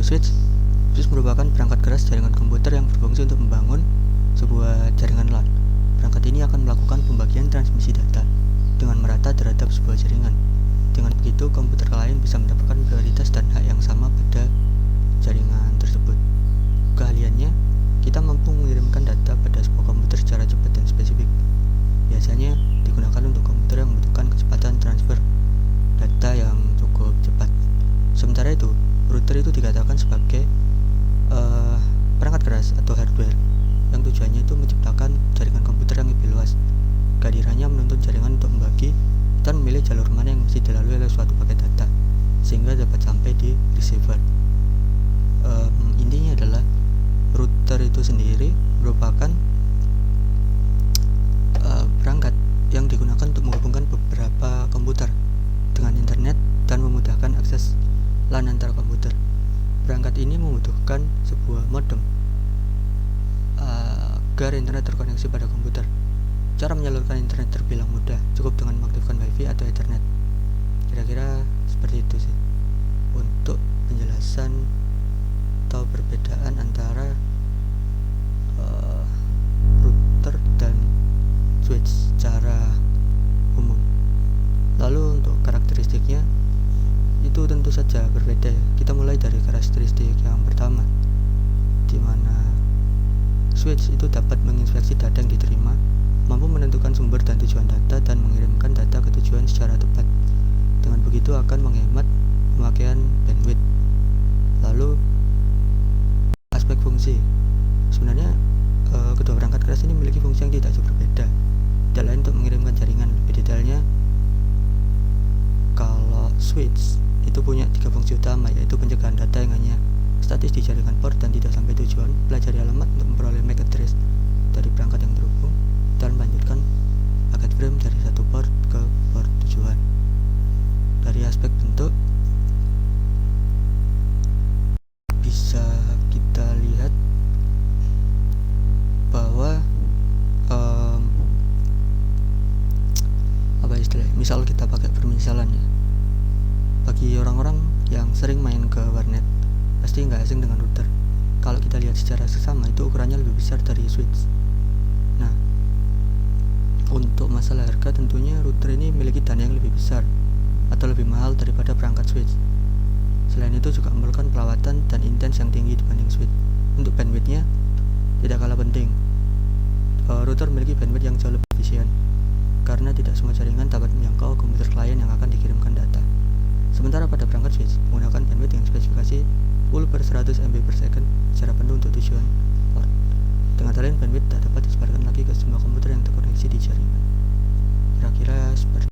switch merupakan perangkat keras jaringan komputer yang berfungsi untuk membangun sebuah jaringan LAN. Perangkat ini akan melakukan pembagian transmisi data dengan merata terhadap sebuah jaringan. Dengan begitu, komputer lain bisa mendapatkan prioritas dan hak yang sama pada jaringan tersebut. Keahliannya, kita mampu mengirimkan data pada sebuah komputer secara cepat dan spesifik. Biasanya digunakan untuk komputer yang membutuhkan kecepatan transfer data yang cukup cepat. Sementara itu, router itu dikatakan sebagai perangkat keras atau hardware yang tujuannya itu menciptakan jaringan komputer yang lebih luas. Kehadirannya menuntut jaringan untuk membagi dan memilih jalur mana yang mesti dilalui oleh suatu paket data sehingga dapat sampai di receiver. Intinya adalah router itu sendiri merupakan perangkat yang digunakan untuk menghubungkan beberapa komputer dengan internet dan memudahkan akses LAN antar komputer. Perangkat ini membutuhkan sebuah modem agar internet terkoneksi pada komputer. Cara menyalurkan internet terbilang mudah, cukup dengan mengaktifkan WiFi atau Ethernet. Kira-kira seperti itu sih untuk penjelasan atau perbedaan antara router dan switch secara umum. Lalu untuk karakteristiknya itu tentu saja berbeda. Kita mulai dari karakteristik yang pertama, di mana switch itu dapat menginspeksi data yang diterima, mampu menentukan sumber dan tujuan data, dan mengirimkan data ke tujuan secara tepat. Dengan begitu akan menghemat pemakaian bandwidth. Lalu aspek fungsi, sebenarnya kedua perangkat keras ini memiliki fungsi yang tidak jauh berbeda. Tidak lain untuk mengirimkan jaringan. Lebih detailnya, kalau switch itu punya 3 fungsi utama, yaitu pencegahan data yang hanya statis di jaringan port dan tidak sampai tujuan, pelajari alamat untuk memperoleh MAC address dari perangkat yang terhubung, dan melanjutkan paket frame dari satu port ke port tujuan. Dari aspek bentuk bisa kita lihat bahwa misal kita pakai permisalan ya, bagi orang-orang yang sering main ke warnet pasti nggak asing dengan router. Kalau kita lihat secara seksama, itu ukurannya lebih besar dari switch. Nah, untuk masalah harga, tentunya router ini memiliki dana yang lebih besar atau lebih mahal daripada perangkat switch. Selain itu juga memerlukan perawatan dan intens yang tinggi dibanding switch. Untuk bandwidthnya tidak kalah penting. Router memiliki bandwidth yang jauh lebih efisien karena tidak semua jaringan dapat menjangkau komputer klien yang akan dikirimkan data. Sementara pada perangkat switch menggunakan bandwidth yang spesifikasi full per 100 MB per second secara penuh untuk tujuan port. Dengan lain, bandwidth tak dapat disebarkan lagi ke semua komputer yang terkoneksi di jaringan. Kira-kira seperti